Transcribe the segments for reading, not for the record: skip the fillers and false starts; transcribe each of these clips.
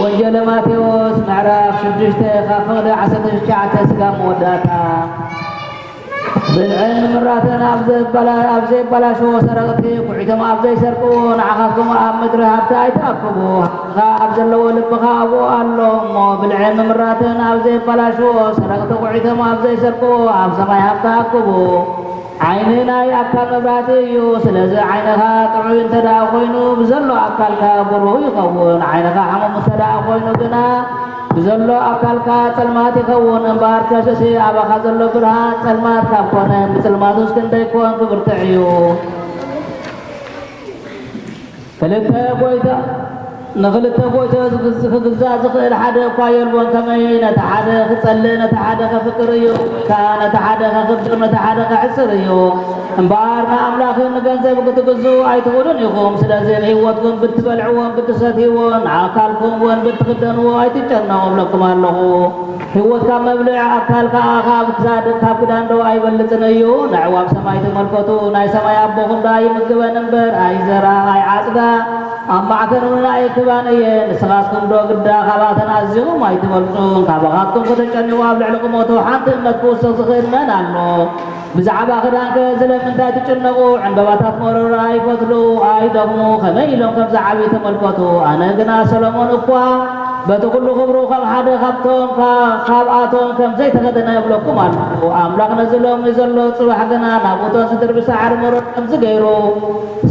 وانجيل ماتيوس معراف شدشته خافض عسد الشعة سقام وداتا بالعلم مراتنا أبزي بلا شو سرقتي قعيتم أبزي سرقون عخاكم أمدر هبتاي تأكبو أبزي اللو لبخا أبو اللهم بالعلم مراتنا أبزي بلا شو سرقت قعيتم أبزي سرقو أبزي ما يهبتاكبو عيننا يأكل مبراتي يوسلز عينها طعين تدا خوينو بزلو أكلك برو يخون عينها حمم تدا خوينو بنا بزلو أكلك سلمات يخون بارك شسي أبا خزلو برهان سلمات كابكون بسلماتوس كنده يكون كبرتعيو فلتا بويتا نغلت بويتا خغزا زخير حدا قايل بون كمين تحدا خصلنا تحدا فكريو كان تحدا خبر تحدا عسريو امبارنا املاخ نغنزب كتغزو ايتودن يقوم سلازي هيوتكم بتبلعون بتساتيون عقالكم وين بتخدنوا ايتچناو لكم الله هيوت كما مبلع عقالك اخاب تزاد كابدان دو ايبلصنيو نعواب سماي تملكتو ناي سماي ابوكم داي مغبه نمبر اي زرا اي عصدا أمعكنا إكبانية نسخاتكم دو قدا خباتنا عزيزو ما يتبلسون كابغاتكم كتشنوا وابلعلكم وتوحانت نتبوس صغير من الله بزعب آخران كزلم من تاتي تشنقوا عند باتات مرور آي فتلو آي دمو خميلهم كم زعبي تملكتو أنا قنا سلمون أقوى بتقول خبرو خم حدا خبتون خابعاتون كم زي تغدنا يبلوكم أملاك نزلهم نزلوا صبح قنا نابوتون ستر بسعر مرور كم زغيرو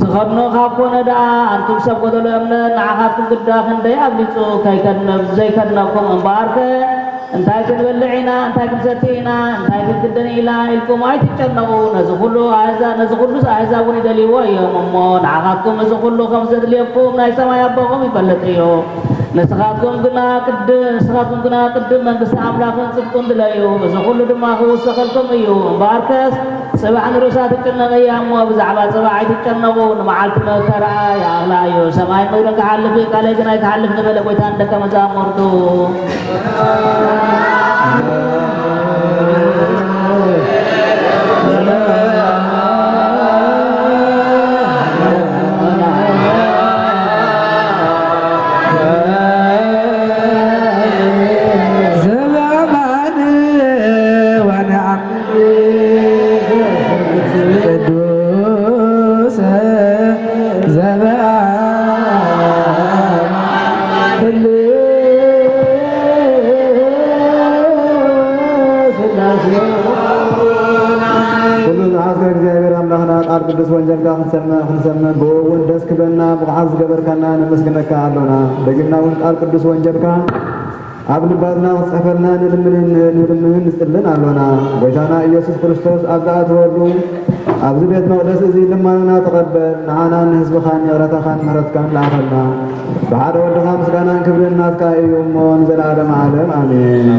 سخبنو خابكون دا أنتم سبقوا لأمنا نعاقاتكم قدا خندي أبليتو كي كدنا زي كدناكم أمباركة انتاي كنبلعينا انتاي كنساتينا انتاي كنكدنيلا إلكم آي تتشنقوا نزخلو آيزا وني دليوا يوم أمون عاقاتكم نزخلو خمسة دليوكم نايسا ما يبقوكم يبلتيو نسخاتكم كنا قد من قصة عملاقين سبكم دلائيو نزخلو دماغو سخلكم ايو مباركس سبع نروسات تتشنقوا يامو بزعبات سبعي تتشنقوا نمعالكم كرا يا أغلا ايو سماي مغلن كحالفي كاليجنا كحالف نبالك ويتان دكا مزامورتو ቅዱስ ወንጀል ጋር እንሰማ ጎውን ደስ ክበና ብዓዝ ገበርካና ነመስግነካ አለና ደግናውን ቃል ቅዱስ ወንጀል ጋር አብልባትና ወጽፈልና ንልምን ንስጥልን አለና ጎይታና ኢየሱስ ክርስቶስ አብዛት ወሉ አብዝ ቤት መቅደስ እዚ ልማና ተቀበል ንዓናን ህዝብኻን የረታኻን ምህረትካን ላኸልና በሓደ ወድኻ ምስጋናን ክብርን ናትካ እዩ እሞ ንዘለዓለም ዓለም አሜን።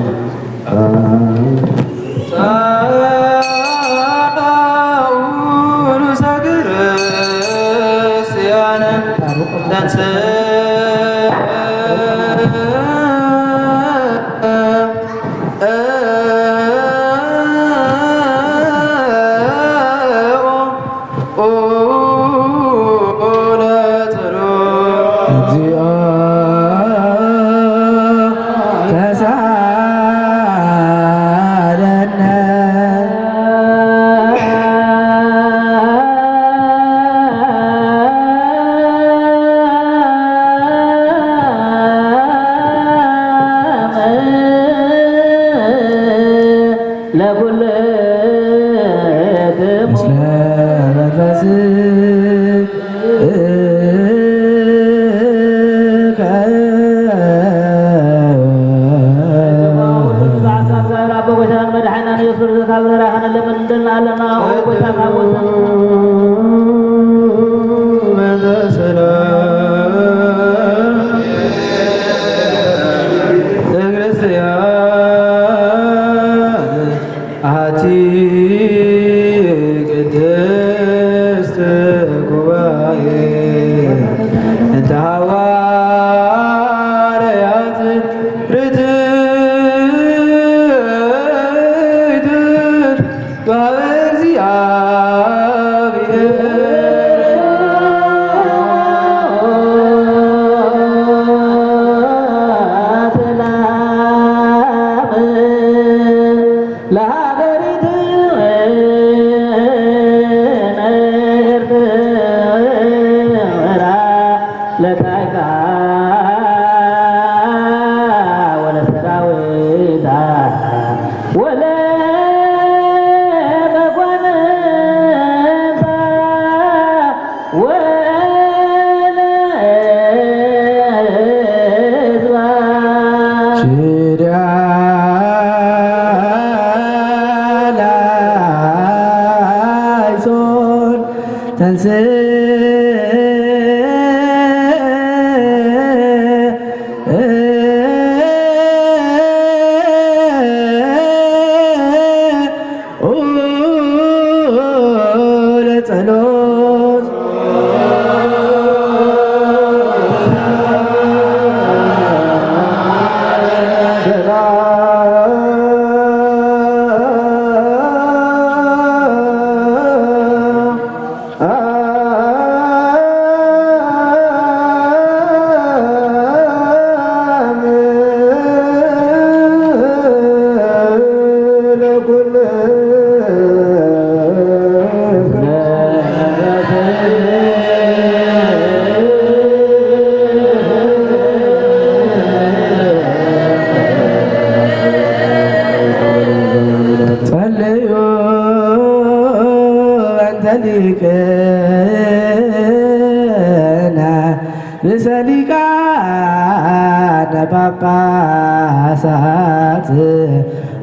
ጳጳሳት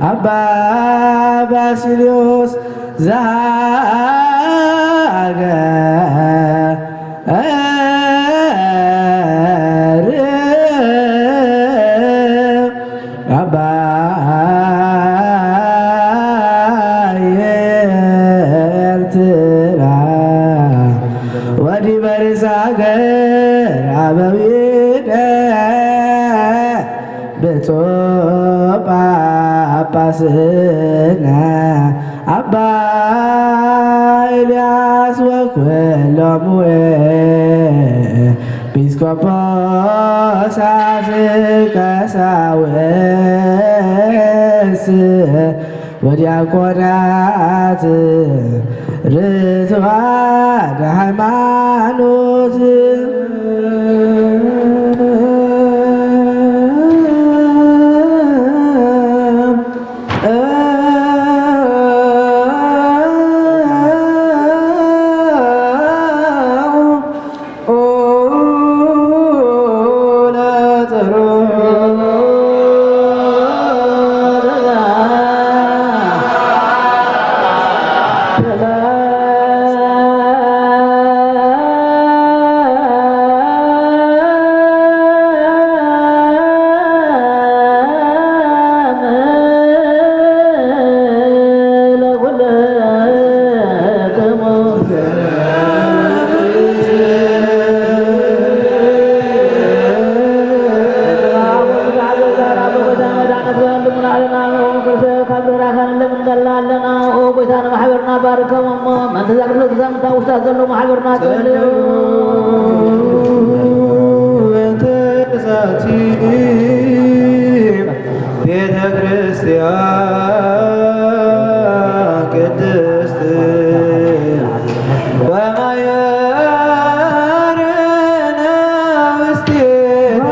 አባ ባስልዮስ ዘሀገረ አባ ኤርትራ ወዲበርስ ሀገር አበዊነ ብፁዕ ጳጳስነ አባ ኤልያስ ወኩሎሙ ኤጲስቆጶሳት ቀሳውስት ወዲያቆናት ርቱዓነ ሃይማኖት ቤተ ክርስቲያን ቅድስት በማየርነ ውስቴነ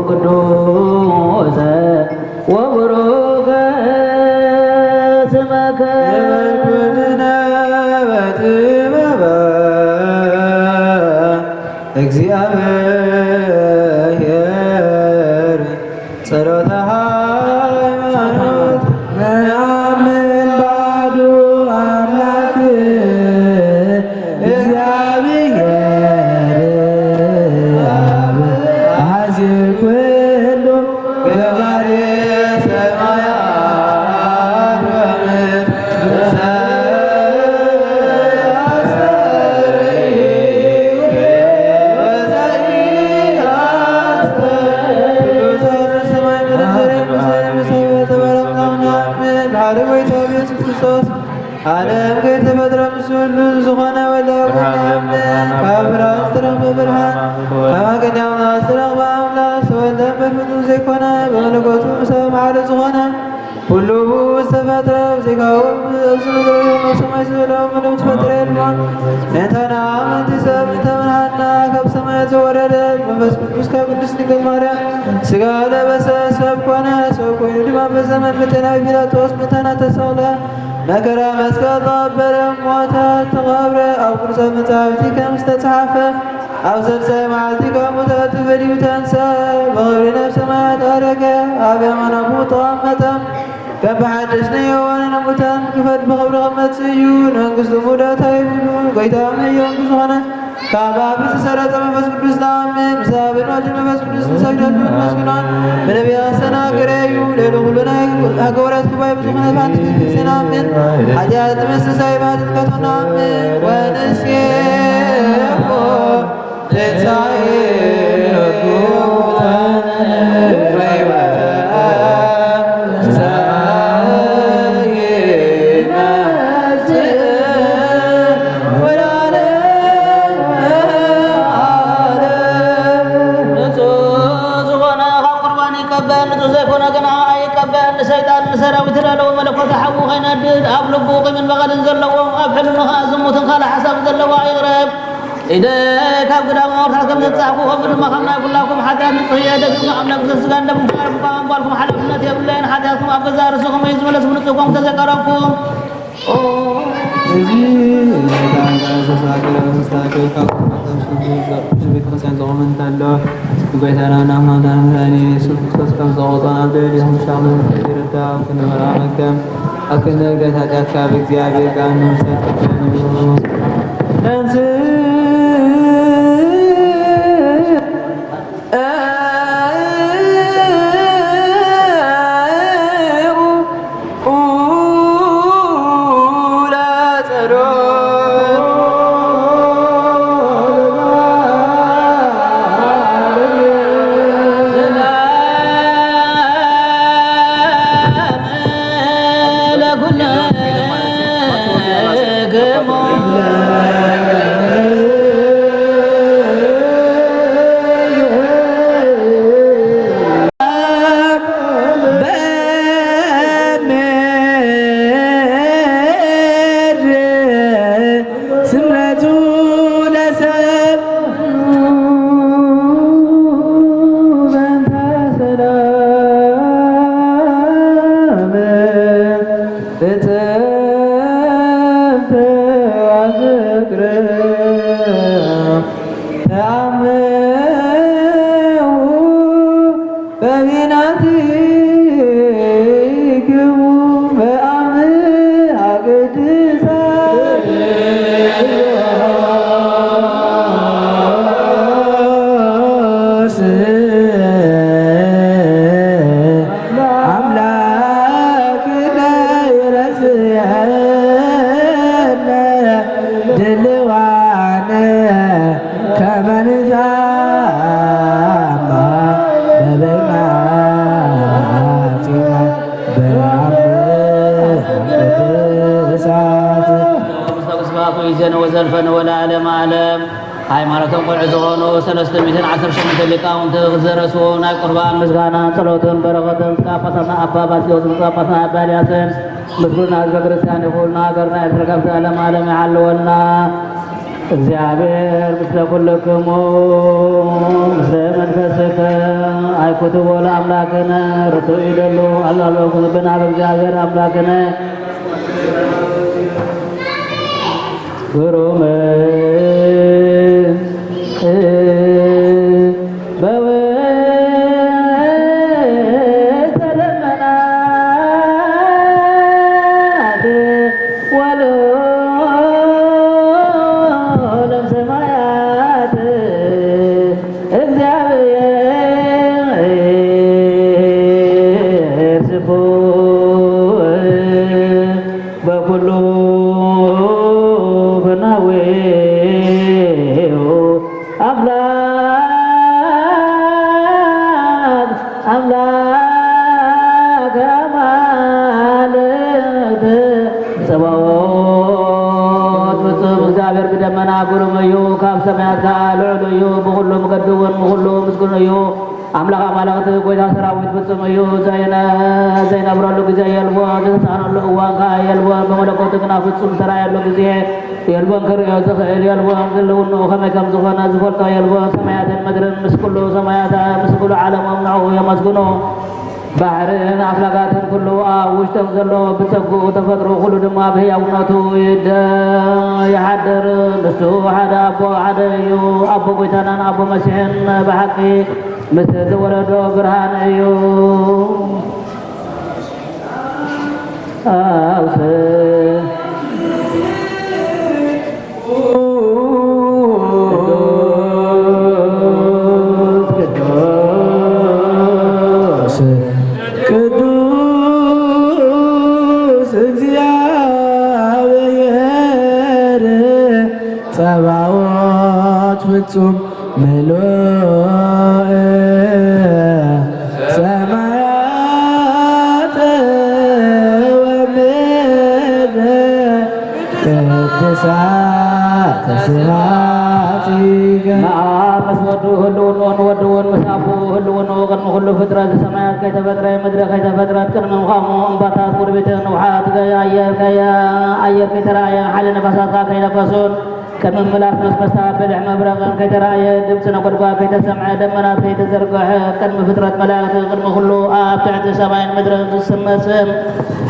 ቅዱስ እግዚአብሔር ጸሎተ ሃይማኖት ነአምን ባዱ አምላክ እግዚአብሔር አብ አሐዜ ኩሉ ገባሬ ሰማያት ወምድር ዓለም ከይተፈጥረ ምስሉ ዝኾነ ወላብናም ካብ ብርሃን ዝተረኽበ ብርሃን ካብ ኣገዳምና ዝተረኽበ ኣምላክ ዝተወልደ በፍጡር ዘይኮነ ብመለኮቱ ሰብ ማዕረ ዝኾነ ኩሉ ዝተፈጥረ ዘይካዎም ኣብዝነገሮም ኣብ ሰማይ ዝበሎም ምንም ትፈጥረ የልዎን ንሕንታና ኣመንቲ ሰብ እንተመንሃና ካብ ሰማያት ዘወረደ መንፈስ ቅዱስ ካብ ቅድስት ድንግል ማርያም ሥጋ ለበሰ ሰብ ኮነ ሰብ ኮይኑ ድማ በዘመን ብጤናዊ ጲላጦስ ምንተና ተሰቕለ መከራ መስቀል ተቐበለ ሞተ ተቐብረ ኣብ ቅዱሳት መጻሕፍቲ ከም ዝተፀሓፈ ኣብ ሰልሳይ መዓልቲ ካብ ሙታን ተፈልዩ ተንሥአ ብኽብሪ ናብ ሰማያት ዐረገ ኣብ የማነ አቡሁ ተቐመጠ ከም ብሓድሽ ናይ የዋንን ሙታን ክፈት ብኽብሪ ክመጽእ እዩ ንመንግሥቱ ሙዳት ኣይብሉን ጐይታ መዮም ብዝኾነ ካብ ኣብ ዝተሰረጸ መንፈስ ቅዱስ ንኣምን ምስ ኣብን ወልድን መንፈስ ቅዱስ ንሰግደሉ ንመስግኖን ብነቢያት ዝተናገረ እዩ ሌሎ ኩሉ ናይ ሃገወራት ጉባኤ ብዝኾነ ባንቲ ክርስቲያን ንኣምን ሓጢኣት ንምስትንሳይ ባህትን ከቶ ንኣምን ወንሴፎ ትንሣኤ ሙታን ወሕይወተ ሰይጣን ሰራዊት ላለው መለኮት ሓዉ ኸይነድድ ኣብ ልቡ ቂምን በቐልን ዘለዎ ኣብ ሕልምኻ ዝሙትን ካልእ ሓሳብ ዘለዎ ኣይቕረብ ኢደ ካብ ግዳም ወርታት ከም ዘጻሕፉ ከምኡ ድማ ከም ናይ ኩላኩም ሓጢኣት ንጽህየ ደግመ ኣብ ነብሰ ስጋ እንደምትቃርቡ ካብ ኣንባልኩም ሓላፍነት የብለይን ሓጢኣትኩም ኣብ ገዛ ርእስኹም እዩ ዝመለስ ብንጽኩም ተዘቀረብኩም እዚ ተሳገረ መሳገር ካብ ቤተክርስቲያን ዘቑመንት ኣሎ ጐይታና ናማዳን መድኃኒ ኢየሱስ ክርስቶስ ከም ዘቑጦን ኣብ ልዕሊኹም ሻኽምን ይርዳ ክንመራ መከም ኣብ ክንደገት ኃጢአት ካብ እግዚአብሔር ጋር ንምሰጥ እዩ ወዘልፈን ወለዓለመ ዓለም ሃይማኖቶም ቁልዕ ዝኾኑ 318 ሊቃውንቲ ዝደረሱ ናይ ቁርባን ምስጋና ጸሎትን በረኸትን ጳጳሳትና ኣባ ባስልዮስን ጳጳሳትና ኣባ ኤልያስን ምስጉና ህዝበ ክርስቲያን ይኹልና ሃገርና ኤርትራ ካብ ዘለዓለመ ዓለም ይሓልወልና እግዚአብሔር ምስለ ኩልክሙ ምስለ መንፈስከ አይኩትዎ ለአምላክነ ርቱዕ ይደሉ አላልኩም ብና በእግዚአብሔር አምላክነ ግሩም አምላከ አማልክት ጸባኦት ፍጹም እግዚአብሔር ብደመና ጉሩም እዩ ካብ ሰማያት ካል ልዑል እዩ ብኩሉ ምገድውን ብኩሉ ምስጉን እዩ አምላክ አማልክት ጎይታ ሰራዊት ፍጹም እዩ ዘይነብረሉ ጊዜ የልቦ ዝተሳነሉ እዋን ከዓ የልቦ በመለኮቱ ግና ፍጹም ስራ ያለው ጊዜ የልቦን ክርእዮ ዝኽእል የልቦን ህልውንኡ ከመይ ከም ዝኾነ ዝፈልጦ የልቦን ሰማያትን ምድርን ምስ ኩሉ ሰማያት ምስ ኩሉ ዓለሞም ንዕኡ የመስግኑ ባሕርን ኣፍላጋትን ኩሉ ኣብ ውሽጦም ዘሎ ብፀጉኡ ተፈጥሮ ኩሉ ድማ ብህያውነቱ ይሓድር ንሱ ሓደ ኣቦ ሓደ እዩ ኣቦ ጎይታናን ኣቦ መሲሕን ብሓቂ ምስ ዝወለዶ ብርሃን እዩ ኣውስ ጸባኦት ፍጹም ምሉእ ሰማያት ወምድር ቅድሳት ስብሐቲከ ምስ ወዱ ህልውንኡን ወድውን ምስ ኣቦኡ ህልውንኡ ቅድሚ ኩሉ ፍጥረት ሰማያት ከይተፈጥረ ምድሪ ከይተፈጥረት ቅድሚ ምዃኑ እምባታት ጉርቢትን ንውሓት ኣየር ከይተረኣየ ሓይሊ ነፋሳትካ ከይነፈሱን ቅድሚ ምላስ መስመስታት በልሕ መብረቕን ከይተረኣየ ድምፂ ነጎድጓድ ከይተሰምዐ ደመናት ከይተዘርግሐ ቅድሚ ፍጥረት መላእክቲ ቅድሚ ኩሉ ኣብ ትሕቲ ሰማይን ምድርን ዝስመስም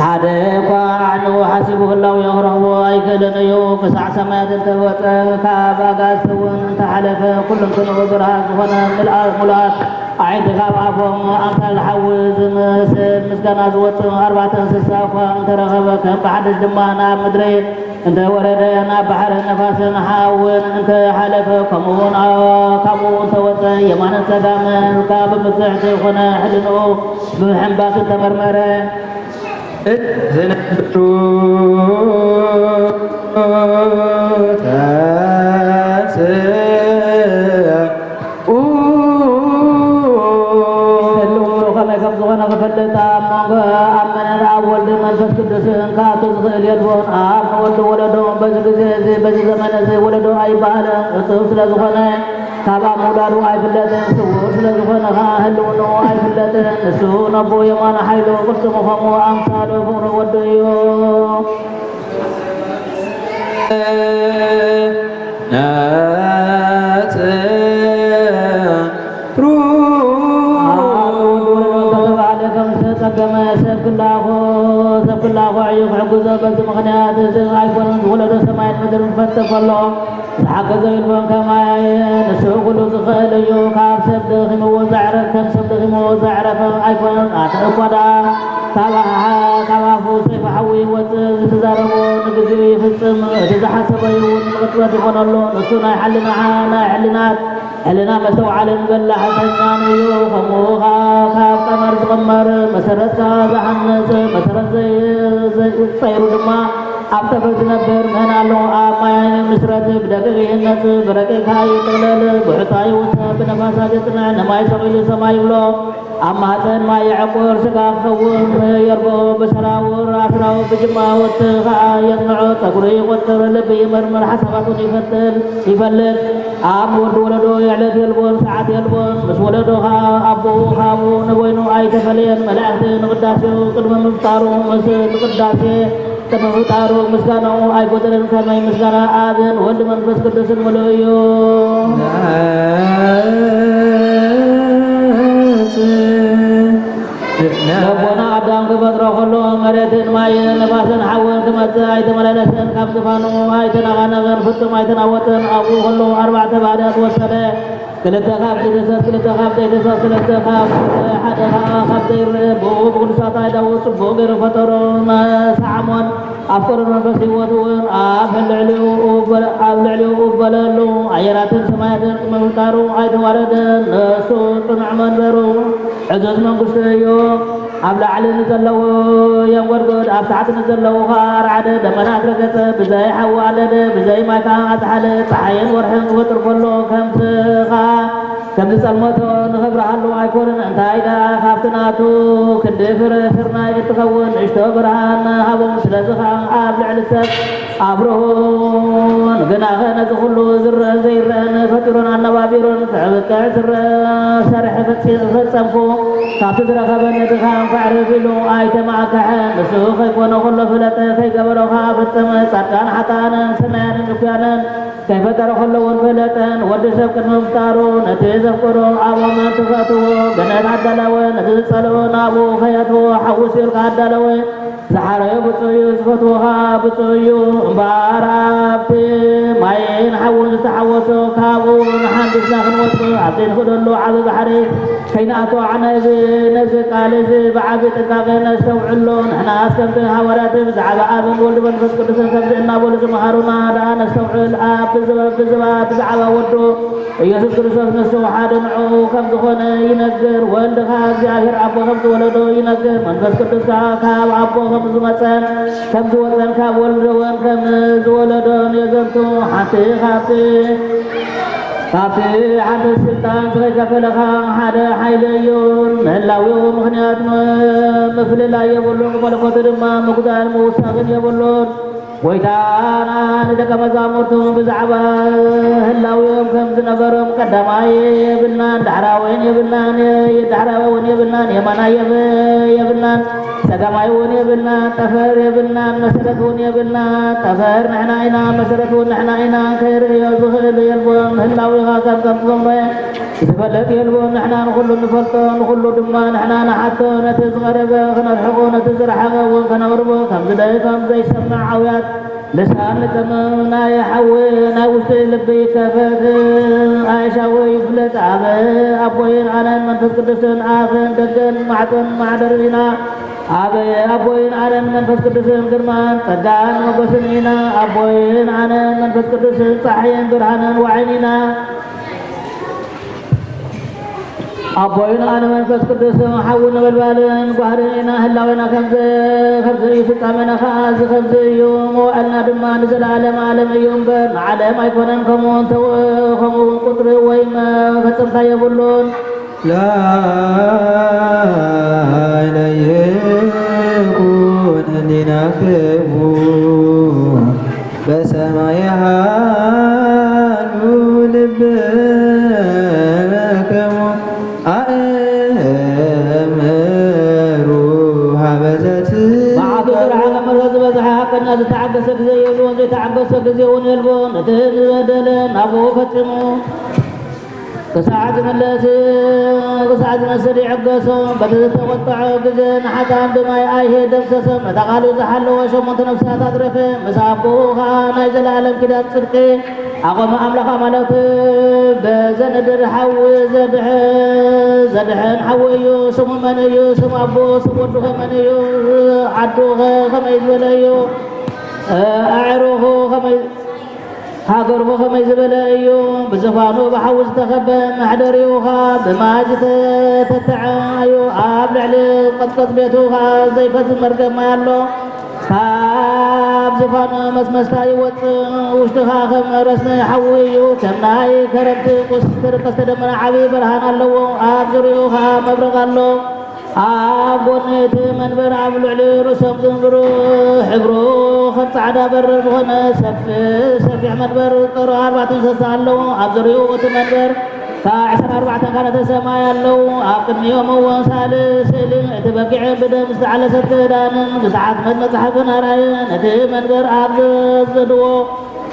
ሓደ እኳ ዓንኡ ሓሲቡ ህላው ክረኽቦ ኣይክእልን እዩ ክሳዕ ሰማያት እንተወፀ ካብ ኣጋዝቲ እውን እንተሓለፈ ኩሉ እንትንኡ ብርሃን ዝኾነ ሙሉኣት ዓይንቲ ካብ ኣፎም ኣምሳል ሓዊ ዝመስል ምስጋና ዝወፅእ ኣርባዕተ እንስሳ እኳ እንተረኸበ ከም ብሓድሽ ድማ ናብ ምድሪ እንተወረደ ናብ ባሕርን ነፋስን ሓውን እንተሓለፈ ከምኡውን ካብኡ እንተወፀ የማንን ፀጋምን ካብ ብምፅሕቲ ዝኾነ ሕልንኡ ብምሕንባስ እንተመርመረ ዝነብሩ ከመይ ከም ዝኾነ ክፈልጥ ኣብ መንጎ ኣመነን ኣብ ወልድ መንፈስ ቅዱስን ካቱ ዝኽእል የልቦን ኣብ ንወልዶ ወለዶ በዚ ግዜ እዚ በዚ ዘመን እዚ ወለዶ ኣይበሃለን እፁብ ስለ ዝኾነ ካብ ምውላዱ ኣይፍለጥን ስውር ስለ ዝኾነ ከዓ ህልውንኡ ኣይፍለጥን ንሱ ነቦ የማነ ሓይሉ ቅልፅሙ ከምኡ ኣምሳሉ ፍቅሪ ወዱ እዩ ተጸገመ ሰብ ክላኹ ዕዩ ክሕግዞ በዚ ምኽንያት እዚ ኣይኮነን ዝወለዶ ሰማይን ምድርን ፈጥር ከሎ ዝሓገዞ ኢልቦን ከማይ ንሱ ኩሉ ዝኽእል እዩ ካብ ሰብ ደኺምዎ ዘዕረፍ ከም ሰብ ደኺምዎ ዘዕረፈ ኣይኮነን ኣተ እኳ ደኣ ካብ ኣፉ ሰይፈ ሓዊ ይወፅእ ዝተዛረቦ ንግዚኡ ይፍፅም እቲ ዝሓሰበዩ እውን ንቅፅበት ይኾነሉ ንሱ ናይ ሕልና መስተውዓልን በላሕተኛን እዩ ከምኡ ካብ ቀመር ዝቕመር መሰረት ዝሓንፅ መሰረት ዘይፀይሩ ድማ ኣብ ጠፈር ዝነብር ምህና ኣሎ ኣብ ማይ ምስረት ብደቂቕ ይህነፅ ብረቂቕካ ይጥቕለል ብሕታ ይውሰብ ብነፋሳት የፅንዕ ንማይ ሰቂሉ ሰማይ ይብሎ ኣብ ማህፀን ማይ የዕቁር ስጋ ክኸውን የርቦ ብሰራውር ኣስራው ብጅማውት ከዓ የፅንዖ ፀጉሪ ይቆፅር ልቢ ይምርምር ሓሳባቱን ይፈልጥ ኣብ ወዲ ወለዶ የዕለት የልቦን ሰዓት የልቦን ምስ ወለዶ ከዓ ኣቦኡ ካብኡ ንበይኑ ኣይተፈለየን መላእክቲ ንቅዳሴኡ ቅድሚ ምፍጣሩ ምስ ንቅዳሴ ቅድሚ ምፍጣሩ ምስጋናኡ ኣይጎደለን ከመይ ምስጋና ኣብን ወልዲ መንፈስ ቅዱስን ሙሉእ እዩ ረቦና ኣዳም ክፈጥሮ ከሎ መሬትን ማይን ነፋስን ሓውን ክመፅእ ኣይተመላለሰን ካብ ዝፋኑ ኣይተነቓነቕን ፍጹም ኣይተናወፅን ኣብኡ ከሎ ኣርባዕተ ባህርያት ወሰደ ክልተ ካብ ዘይደሰት ክልተ ካብ ዘይደሰት ሰለስተ ካብ ሓደ ከዓ ካብ ዘይርአ ብኡ ብቅዱሳት ኣይዳውፅ ጽቡቕ ገይሩ ፈጠሮ ሰዓሞን ኣብ ኮረን መንፈስ ህይወት እውን ኣብ ልዕሊኡ በለሉ ኣየራትን ሰማያትን ምፍጣሩ ኣይተዋረደን ንሱ ጽኑዕ መንበሩ ዕዙዝ መንግስቱ እዩ ኣብ ላዕሊ ንዘለዎ የንጎድጎድ ኣብ ታሕቲ ንዘለዉ ከዓ ኣርዓደ ደመናት ረገፀ ብዘይ ሓዊ ኣለደ ብዘይ ማይ ከዓ ኣፅሓለ ፀሓይን ወርሕን ክፈጥር ከሎ ከምቲ ከዓ كم تصلمته نخبرهالو أيكونن أنت أيدا خافتناتو كدفر فرنا يتخون اشتو برهان هابو مسلسخا عاب لعلسك عبرهون قناغنا زخلو زر زيران فترون النوابيرون تعبك عسر سرح فتسمكو كابتزر خبن دخان فعرفلو آيت معك حان نسوخ يكون غل فلت في قبرو خافتسم سركان حتانا سنان نكيانا كيف ترخلون فلتان ودسك المختارون نتذكرون عوما تفاتوا قنات عدلوين نتسلون أبو خياتوا حوسير قدلوين زحر بطيو زفتوها بطيو بارابتي ماين حول تحوسو كابو نحندس ناخن وطو عطين خدلو عبي بحري كيناتو عنب نزق عليزي بعبي تقاقين استوعلون احنا اسكمت هوراتي بزعب آبن ولد بنفس قدسن كبزئنا بولد مهارونا دان استوعل آب بزعب ودو يسوس كريستوس نسو حاد معو كم زخون ينقر ولد خاز زاهر عبو خمس ولدو ينقر منفس قدس كاب عبو خمس مصان كم زوصن كاب ولدون كم زولدون يزنتو حتي خاطي عند السلطان زغيك فلخا حدا حيليون مهلاوي ومخنيات مفل لا يبولون ملكوت دما مقدال موساقن يبولون ويتانا ندك مزامورتو بزعبا هلاويهم كم زنبرهم قدماي يبنان دحراوين يبنان يدحراوين يبنان يمانا يبنان سقمايون يبنان تفر يبنان مسرتون يبنان تفر نحنا عنا مسرتون نحنا عنا خير يزخل يلبون هلاويها كم زنبين سفلت يلبون نحنا نخلو نفلتو نخلو دما نحنا نحطو نتزغرب نرحقو نتزرحق ونكنغربو كم زداي كم زي سمع عويات لسان تمنا يحوينا وشتي لبي كفت عايشة ويفلت أبوين على من تسكدسن آخر دقن معتن معدرنا أبوين على من تسكدسن كرمان صدان وقسمنا أبوين على من تسكدسن صحيين برهنا وعيننا أبوينا أنا من فسكدس حولنا بالبالين قهرنا هلاوينا خمس يفتامنا خاز 5 يوم وألنا دما نزل عالم يوم بر عالم يكونن كمون تو كمون قطر ويما فسمتا يبلون لا يكون لنكبو بسمايها لبكم الناس تعبسك زي يلون زي تعبسك زي ونلبون تهدلن أبو فتمو كساعد مسري عقسو بدأت تقطع قزن حتى عندما يأيه دمسسم تقالوا زحلوا وشمت نفسها تطرفه مسابوها نايز العالم كده بصدقي أقوم أملخ ملك بزندر حوي زدحن حويو سم منيو سم أبو سم ودخ منيو عدوغ خميز بليو أعروه خميز هاقربو خميز بليو بزفانو بحوز تخبى محدريوها بماجت تتعايو عابل علي قطقط بيتوها زي فز مرقب ما يالو كاب زفان مسمستا يوت وشتها خم رسنا يحويو كمناي كرمت قست دمنا عبي برهان اللو آبزريوها مبرغ اللو آبونيت منبر عبلو علي رسم زنبرو حبرو خمس عدا بر بغنا سفع منبر طرو 4 سسا اللو آبزريو منبر كعشر 4 كانت السماء اللو أقم يوم وسالس تبقع بدم على ستدان بسعات مصحفنا رايان منبر أبزدو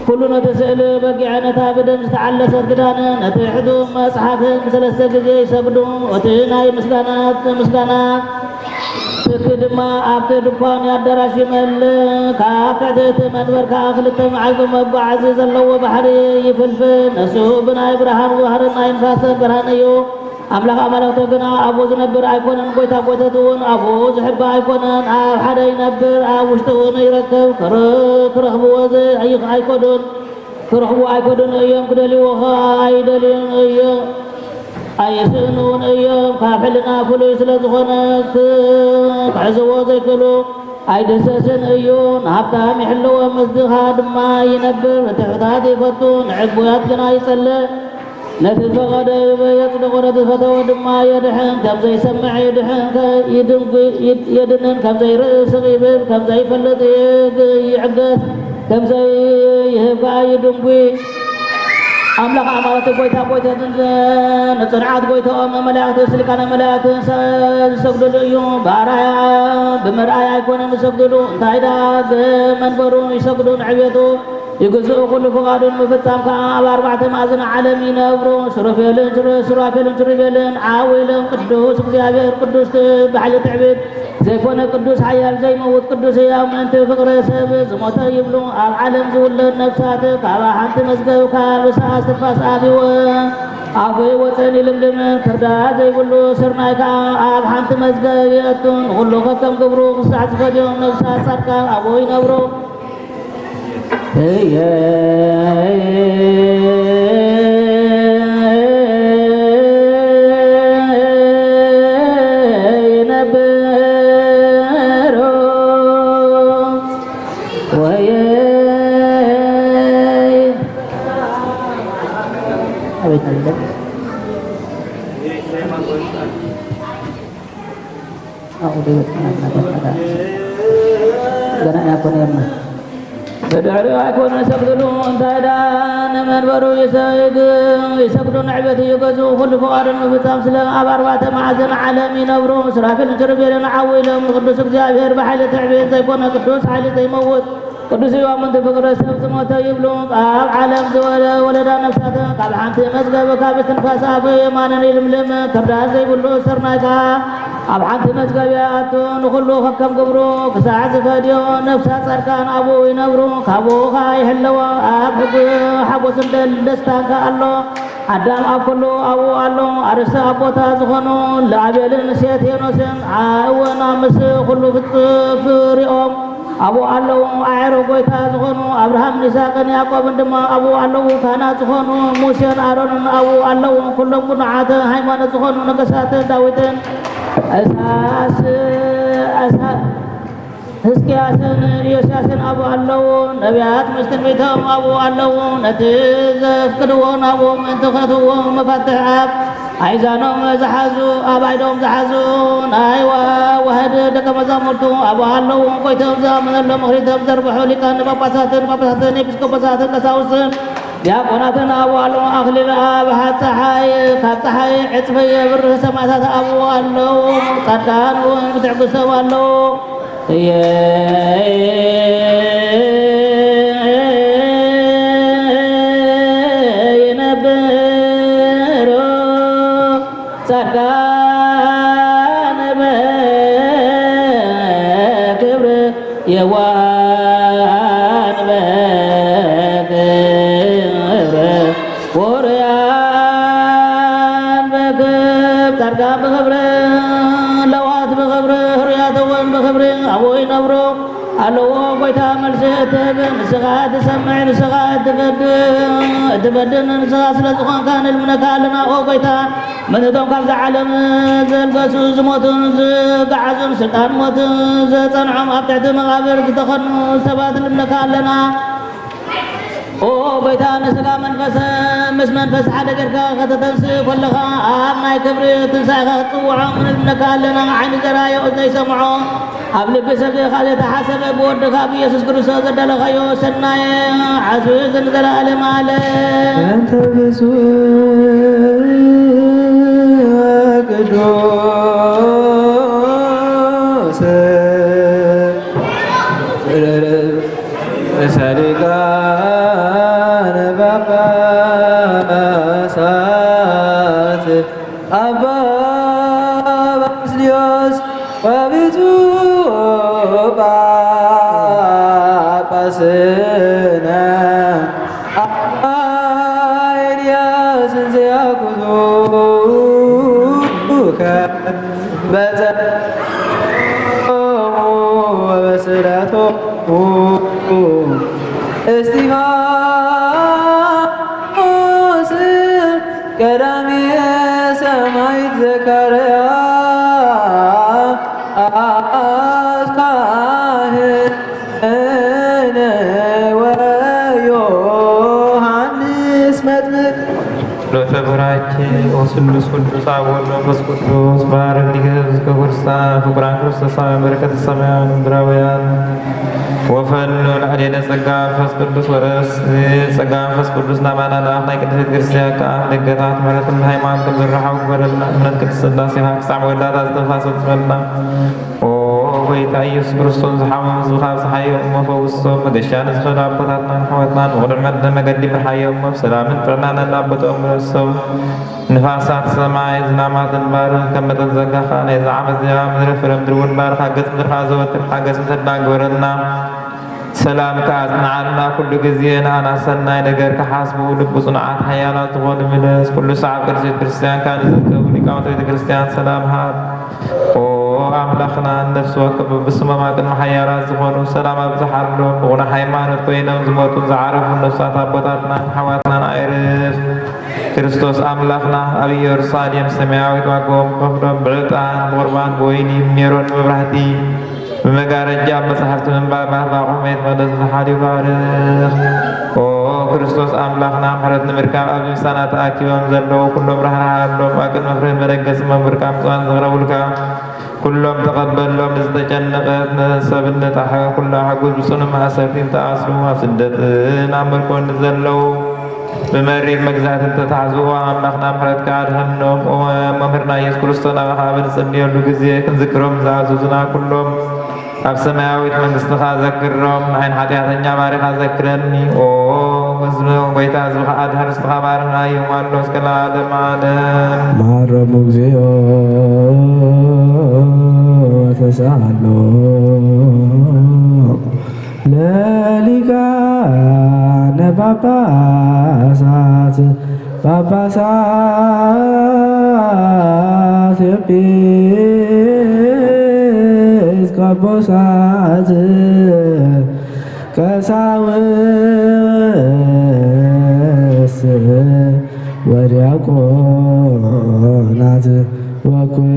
كلنا تسأل بقعنا بدم على ستدان نتحدو مصحف سلسة جي سبدو وتناي مسكانات تكدما أبت دبان يدرش مل كافتت منبر كاخلت معكم أبو عزيز الله وبحري يفلفل نسوبنا إبراهيم وهرنا ينفاس برهانيو أملاك أملاك تقنا أبو زنبر أيقونن قويتا دون أبو زحب أيقونن حدا ينبر أوشتون يركب كرخبو وزي أيقونن كرخبو أيقونن أيام كدلي وخا أيدلين أيام أيسنون أيام كافلنا فلوس لزخنك كعزو زيكلو أيدسسن أيون هبتا محلو ومزدها دما ينبر تحتادي فتون عبويات كنا يسلي نتفقد يطلق نتفتو دما يدحن كم زي سمع يدحن يدنن كم زي رئيس غيبر كم زي فلت يعقس كم زي يهبقى يدنقي أملاك عمالة بويتا بويتا نصنعات بويتا أم ملاك سلكان ملاك سقدلو يوم بارايا بمرايا يكون سقدلو تايدا منبرو يسقدون عبيتو يقزو كل فقاد مفتام كعب أربعة مازن عالمين أبرو سرافيلن شربيلن عاويلن قدوس እግዚአብሔር ቅዱስ بحال تعبيد زي كون قدوس حيال زي موت قدوس يا من أنت فقر سب زموت يبلو العالم زول نفسات كابا حنت مزقو كابسا سفاس أبي أبي وطني لملم كردا زي بلو سرنايكا أب حنت مزقو يأتون غلو خكم قبرو قصعت فديون نفسات سركا أبوي نبرو بدعوا يكون يسبدون تايدان منبرو يسبدون عبيتي يقزوا كل فقار مفتام سلام أباربات معزن عالمين أبرو سرافل شربيلن عويلهم قدوس እግዚአብሔር بحال تعبير زي كون قدوس حالي زي موت قدوس يوم انت فقر سبت موت يبلون قاب عالم زول ولدا نفسات قاب حانت مزقب كابت نفاس أبي يمانن يلملم كبدا زي بلو سرنايكا أب حانت مزقب يأتون كلو خكم قبرو كساع زفاديو نفسات سركان أبو ينبرو كابو خاي حلوا أب حبو سندل دستان كالله አዳም አኩሉ አቡ አሎ አርሰ አቦታ ዝኾኑ ለአቤልን ሴት ሄኖስን አወና ምስ ኩሉ ፍሪኦም አቡ አለው አዕሮ ጎይታ ዝኾኑ አብርሃም ይስሐቅን ያዕቆብን ድማ አቡ አለው ካህናት ዝኾኑ ሙሴን አሮንን አቡ አለው ኩሎም ቁኑዓት ሃይማኖት ዝኾኑ ነገሥታትን ዳዊትን ሕዝቅያስን ኢዮስያስን አቡ አለው ነቢያት ምስትን ቤቶም አቡ አለው ነቲ ዘፍቅድዎን አቡ ምእንቲ ኸትዎ መፋትሕ አብ አይዛኖም ዝሓዙ ኣብ ኣይዶም ዝሓዙ ናይ ዋህድ ደቀ መዛሙርቱ አቡ አለው ኮይቶም ዝኣመነሎም ምኽሪቶም ዘርብሑ ሊቃን ጳጳሳትን ኤጲስቆጶሳትን ቀሳውስትን ዲያቆናትን አቡ አለው ኣኽሊል ኣብ ፀሓይ ካብ ፀሓይ ዕፅፈየ ብርህ ሰማዕታት አቡ አለው ጻድቃን እውን ብትዕግሶም ኣለው የነበሮ ጻድቃን በክብር የዋሃን በክብር ወርያን በክብር ጻድቃን በክብር ለዋት በክብር ህርያተወን በክብር አቦይ ነብሮ አለዎ ጎይታ መልስ እትብ ንስኻ ትሰምዕ ንስኻ እትበድን ንስኻ ስለ ዝኾንካ ንልምነካ ኣለና ኦ ጎይታ ምንቶም ካብዚ ዓለም ዘልገሱ ዝሞቱን ዝገዓዙን ስልጣን ሞትን ዘጸንዖም ኣብ ትሕቲ መቓብር ዝተኸኑ ሰባት ንልምነካ ኣለና ኦ ጎይታ ንስጋ መንፈስ ምስ መንፈስ ሓደ ጌርካ ከተተንስእ ከለኻ ኣብ ናይ ክብሪ ትንሳኤኻ ክትፅውዖም ንልምነካ ኣለና ዓይኒ ዘረኣዮ እዝኒ ይሰምዖ ኣብ ልቢ ሰብ ዘይኻ ዘይተሓሰበ ብወድኻ ብኢየሱስ ክርስቶስ ዘዳለኻዮ ሰናየ ዓስቢ ዘለኣለም ኣለ أنت بسوء قدوس سالكان بقاسات أبا بسليوس وبتو باباسنا إلياس سيأخذوك وبسلاته استيهاس كرامي سمايت زكريا أسكاهن ويوحنس مدمك ወስሉስ ቅዱስ አብ ወወልድ ወመንፈስ ቅዱስ ባርክ ሊገዝ ከኩርስታን ፍቁራን ክርስቶሳውያን በረከተ ሰማያውያን ምድራውያን ወፈኑ ለአዴነ ጸጋ መንፈስ ቅዱስ ወረስ ጸጋ መንፈስ ቅዱስ ናባና ለአፍ ናይ ቅድስት ክርስቲያን ከአፍ ደገታት ምሕረትን ሃይማኖት ብዝረሓው ግበረልና እምነት ቅድስት ሥላሴ ፍጻመ ወዳታ ዝተንፋሰት ዝበልና ጌታ ኢየሱስ ክርስቶስ ዝሓመሙ ዝኻብ ፀሓዮም እሞ ፈውሶም መገሻን ዝኸዱ ኣቦታትናን ኣሕዋትናን ብቕድመት መገዲ ብርሓዮም ብሰላምን ጥዕናን ኣቦቶም ረሶም ንፋሳት ሰማይ ዝናማትን ባርኽ ከም መጠን ዘጋኻ ናይ ዝዓመት እዚኣ ምድሪ ፍረ ምድሪ እውን ባርኻ ገጽ ምድርኻ ዘወትር ሓገዝ እንተዳግበረልና ሰላም ከኣጽንዓልና ኩሉ ግዜ ንኣና ሰናይ ነገር ክሓስቡ ልቢ ጽኑዓት ሓያላት ዝኾኑ ምለስ ኩሉ ሰዓብ ቅድስት ቤተ ክርስቲያንካ ንዝርከቡ ሊቃውንቲ ቤተ ክርስቲያን ሰላም ሃብ ኣምላኽና ነፍሲ ወከፍ ብስመማ ቅድሚ ሓያላት ዝኾኑ ሰላም ኣብዝሓሎም ብቑና ሃይማኖት ኮይኖም ዝሞቱን ዝዓረፉን ነፍሳት ኣቦታትናን ኣሕዋትናን ኣይርፍ ክርስቶስ ኣምላኽና ኣብ ኢየሩሳሌም ሰማያዊት ዋግቦም ከፍሎም ብዕጣን ብቁርባን ብወይኒ ብሜሮን መብራህቲ በመጋረጃ መጽሐፍት ምንባብ ባቆሜት መቅደስ ዝሓልዩ ባርኽ ክርስቶስ ኣምላኽና ምሕረት ንምርካብ ኣብ ምሳና ተኣኪቦም ዘለዉ ኩሎም ራህራሃሎም ኣቅን መፍርህን መለገስሞም ብርካብ ምፅዋን ዘቕረቡልካ ኩሎም ተቐበሎም ንዝተጨነቐት ንሰብነት ኩላ ሓጉዝ ብፅኑዕ ማእሰርቲ ተኣስሩ ኣብ ስደትን ኣብ ምርኮን ዘለዉ بمرير مجزات تتعزو أملاخنا محرد كعدهنهم ومهرنا يسوع كريستوس نبخ بنسميه لجزية كنذكرهم زعزوزنا كلهم أب سماويت من استخا ذكرهم عين حتياتنا بارك ذكرني وزمو بيت أزوخ أدهر استخا بارنا يوم الله سكلا آدم آدم مار مجزيو تسألو لليكان باباسات ኤጲስቆጶሳት ቀሳውስት ወዲያቆናት ወኩሎሙ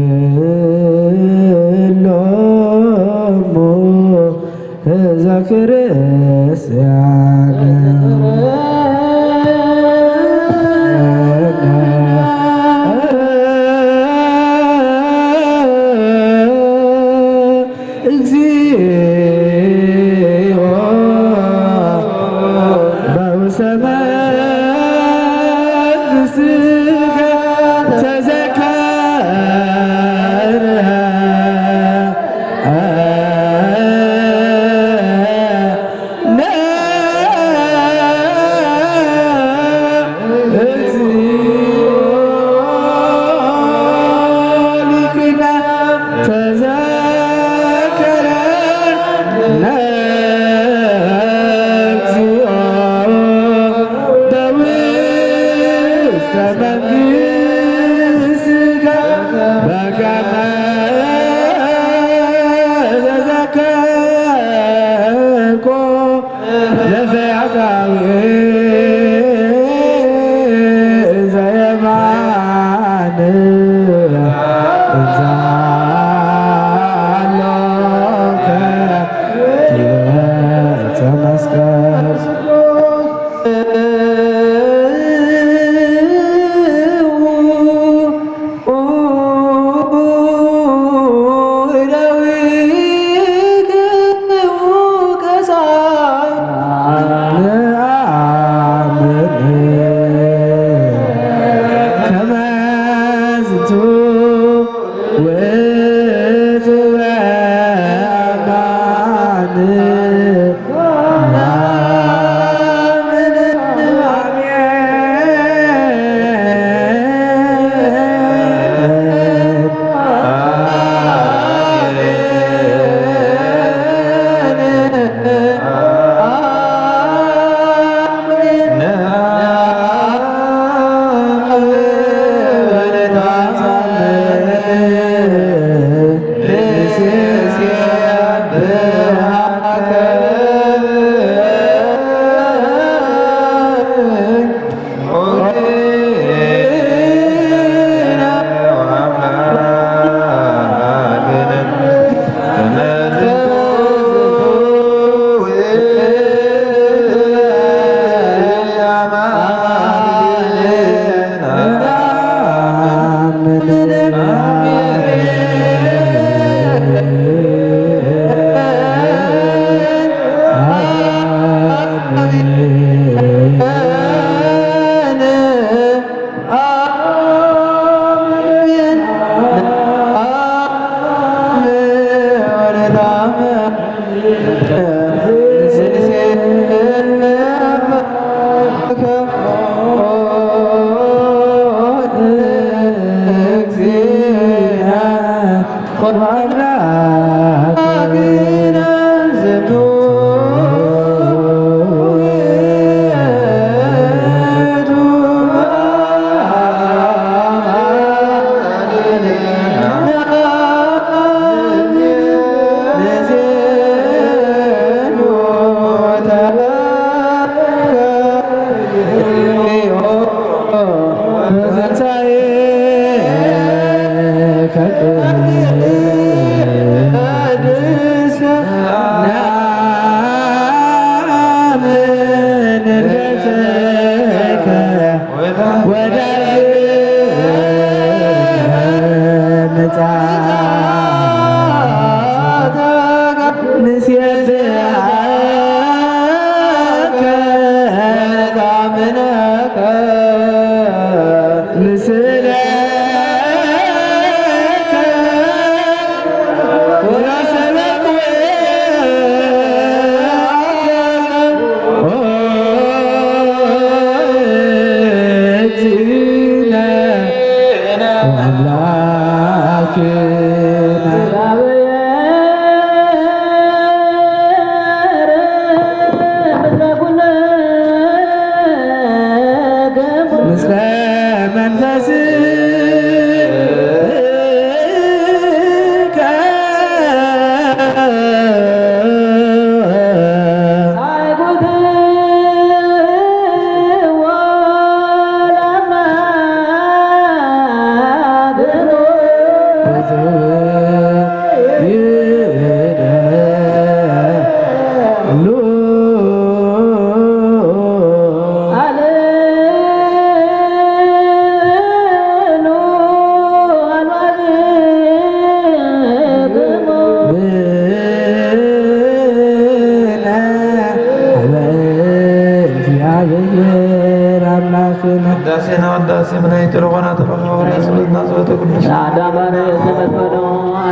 ሕዝበ ክርስቲያን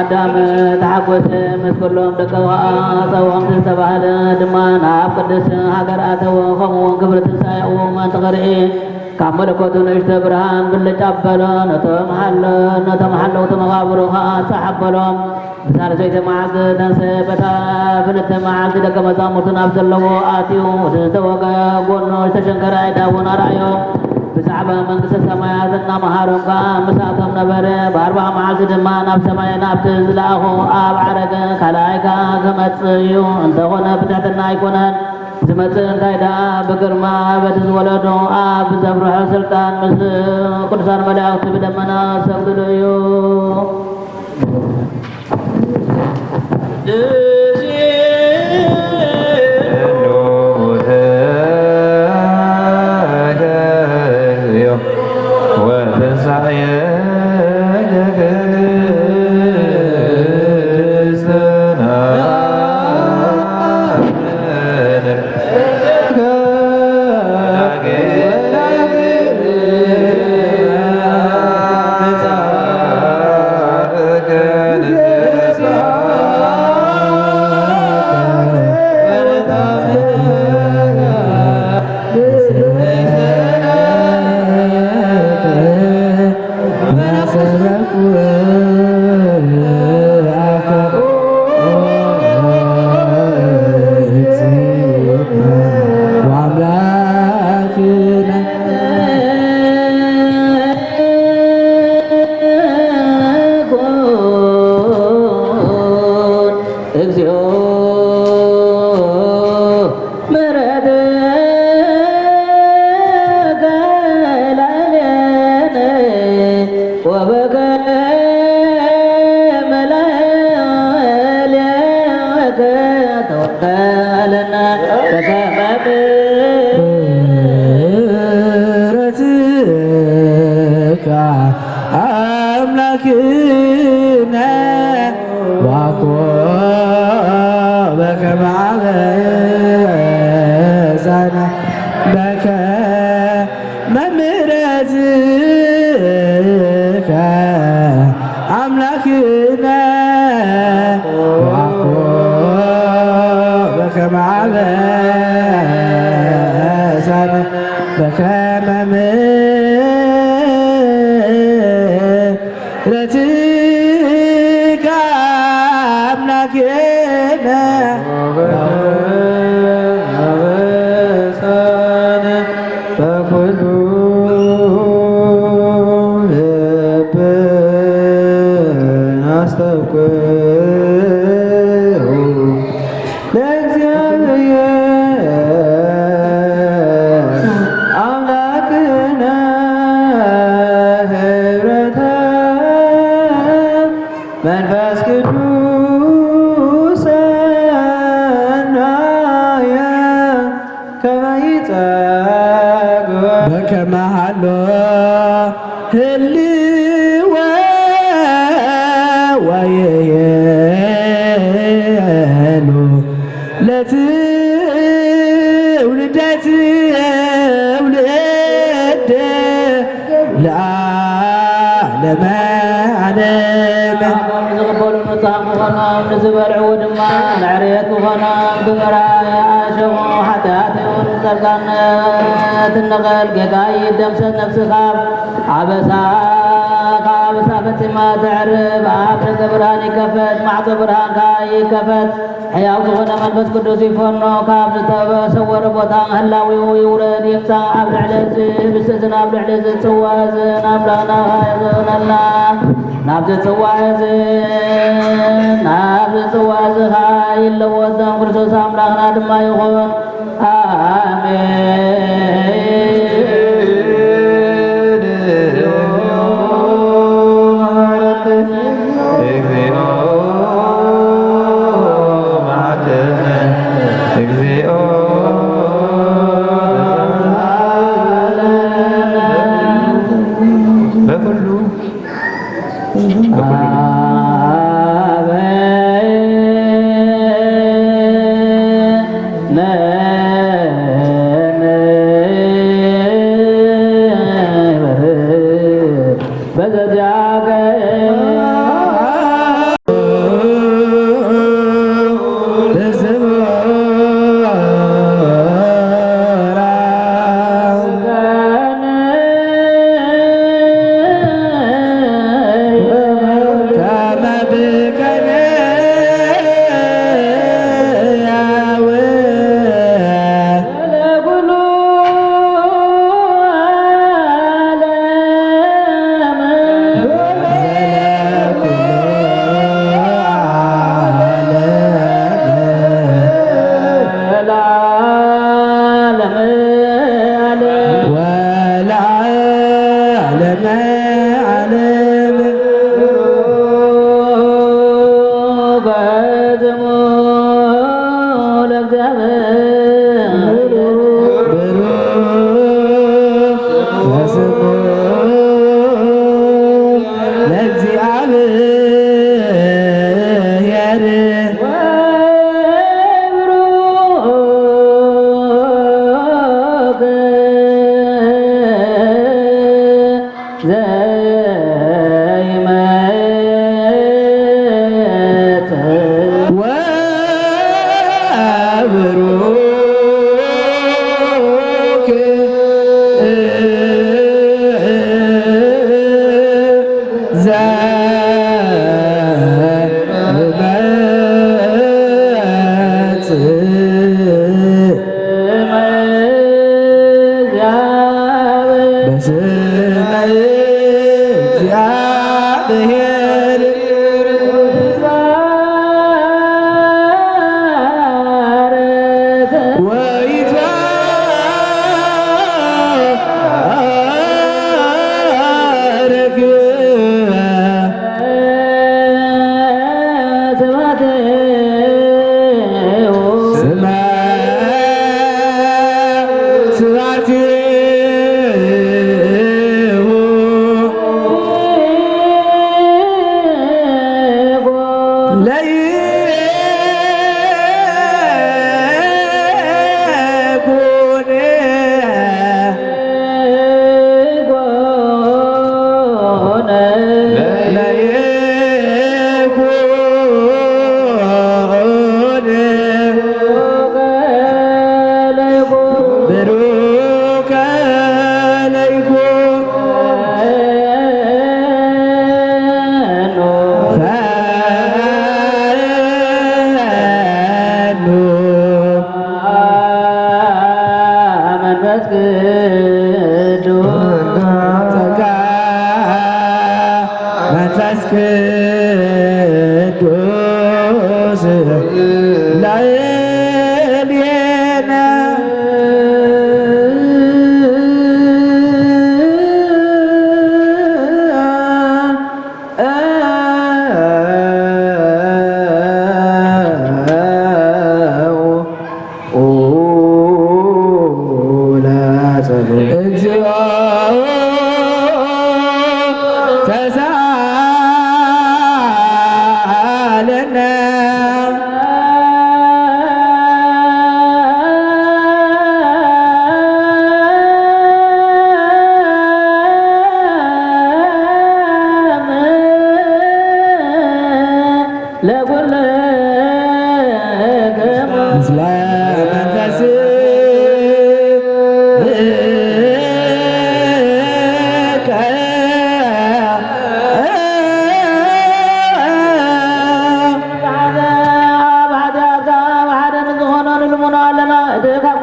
አዳም ተሐጎሰ መስከሎም ደቀዋ ሰውም ዝተባህለ ድማ ናብ ቅድስ ሃገር ኣተወ ከምኡውን ክብሪ ትንሣኤኡ መንተኸርኢ ካብ መለኮቱ ንእሽተ ብርሃን ብልጭ ኣበሎ ነቶም ሓለውቲ መቓብሩ ከዓ ተሓበሎም ብሳልሰይቲ መዓልቲ ተንሰበታ ፍልተ መዓልቲ ደቀ መዛሙርቱ ናብ ዘለዎ ኣትዩ እቲ ዝተወገ ጎኑ ዝተሸንከረ ኣይዳውን ኣርኣዮም ብዛዕባ መንግስተ ሰማያት እናመሃሮም ከዓ ምሳቶም ነበረ ብኣርባዓ መዓልቲ ድማ ናብ ሰማይ ናብቲ ዝለኣኹ ኣብ ዓረገ ካልኣይ ከዓ ክመጽእ እዩ እንተኾነ ብትሕትና ኣይኮነን ዝመጽእ እንታይ ደኣ ብግርማ በቲ ዝወለዶ ኣብ ዘብርሖ ስልጣን ምስ ቅዱሳን መላእክቲ ብደመና ሰግድሉ እዩ አምላክነ አምላኬነ አበሳነ በኩሉ ልብን አስተውቅዑ ለእግዚአብሔር አምላክነ ኅብረተ መንፈስ ቅዱስ ሰናየ ከመ ይጸግብ በከመ ሀሎ ህልወ ወይሄሉ ለትውልደ ትውልድ ለዓለመ ዓለም ዝቕበሉ ንጻም ክኾኖም ንዝበልዕዎ ድማ ንዕርየት ክኾኖም ብምርኣይ ኣሸሙ ሓጢኣት ይኹን ጸርቃነት እንቕል ጌጋ ይደምሰስ ነፍስኻ ዓበሳ ከዓበሳ ፈጺማ ትዕርብ ኣብ ደገ ብርሃን ይከፈት ማዕፆ ብርሃንካ ይከፈት ሕያው ዝኾነ መንፈስ ቅዱስ ይፈኖ ካብ ዝተሰወረ ቦታ ህላዊው ይውረድ ይምፃእ ኣብ ልዕሊ እዚ ብስእዝን ኣብ ልዕሊ እዚ ፅዋ እዝን ኣምላኽና ይኽእለና ናብ ዝፅዋ እዚ ናብ ዝፅዋ እዚ ኸ ይለወጥ ደም ክርስቶስ ኣምላኽና ድማ ይኹን ላዕሌነ እግዚኦ ተሳሃለነ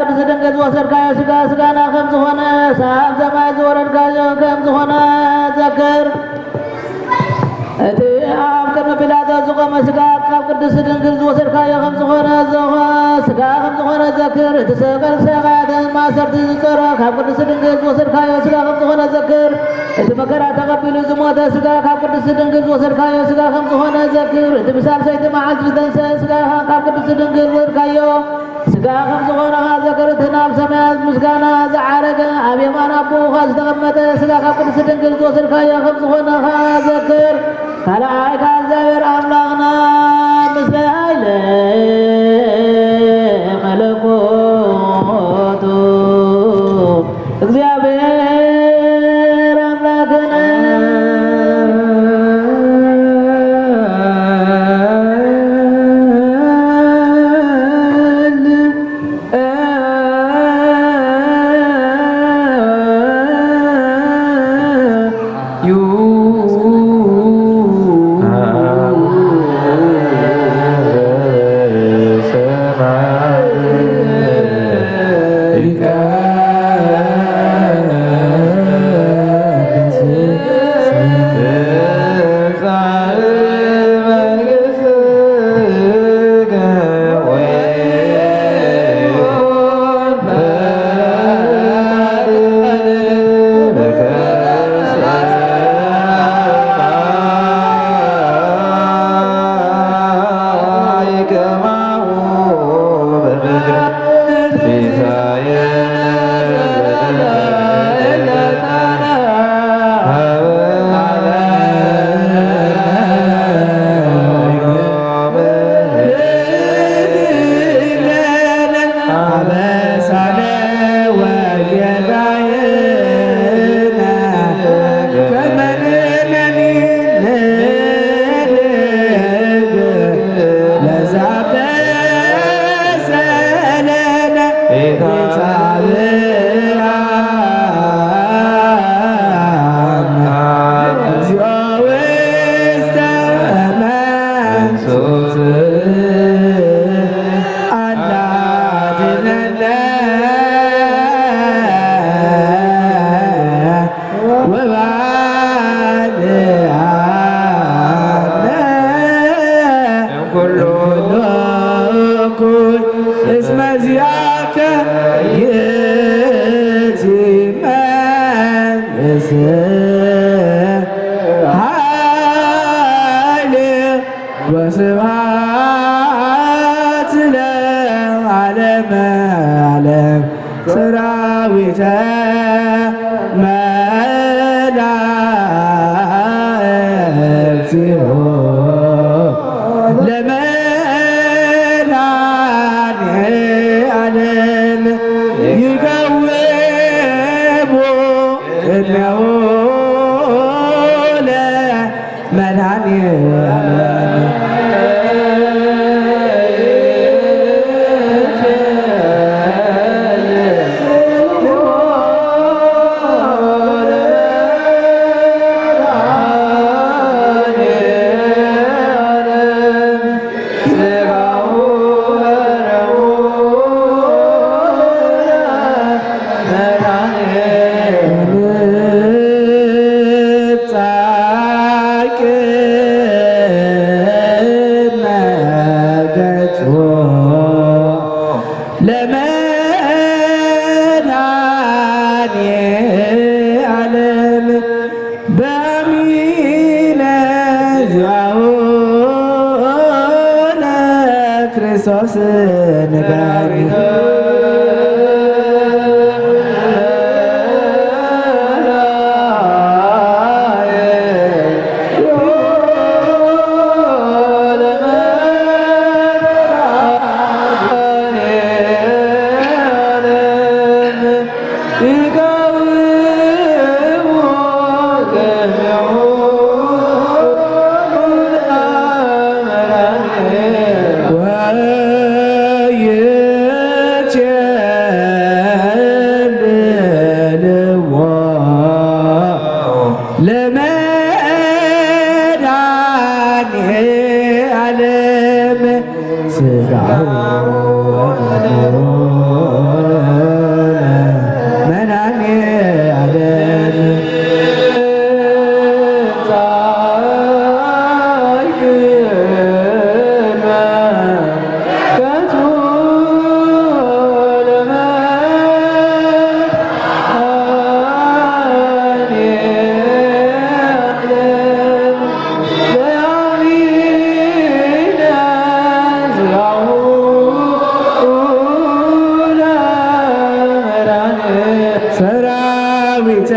ምስለ መንፈስከ ወሰድካዮ ስጋ ስጋና ከም ዝኾነ ሳብ ሰማይ ዝወረድካዮ ከም ዝኾነ ዘክር እቲ ኣብ ቅድሚ ጲላጦስ ዝቆመ ስጋ ካብ ቅድስት ድንግል ዝወሰድካዮ ከም ዝኾነ ስጋ ከም ዝኾነ ዘክር እቲ ሰቀል ሰቃያትን ማእሰርቲ ዝፀረ ካብ ቅድስት ድንግል ዝወሰድካዮ ስጋ ከም ዝኾነ ዘክር እቲ መከራ ተቐቢሉ ዝሞተ ስጋ ካብ ቅድስት ድንግል ዝወሰድካዮ ስጋ ከም ዝኾነ ዘክር እቲ ብሳልሰይቲ መዓልቲ ዝተንስአ ስጋ ካብ ቅድስት ድንግል ዝወሰድካዮ ስጋ ከም ዝኾነኻ ዘክር እቲ ናብ ሰማያት ምስጋና ዝዓረገ ኣብ የማን ኣቦኻ ዝተቐመጠ ስጋ ካብ ቅድስት ድንግል ዝወሰድካዮ ከም ዝኾነኻ ዘክር ካልኣይካ እግዚአብሔር ኣምላኽና ምስለ ሃይለ መለኮቱ እግዚአብሔር ኣምላክና ወስብሐት ለዓለመ ዓለም ሰራዊተ መላእክቲሁ ለመድኃኔ ዓለም ክርስቶስ ንገሪ ሰራዊተ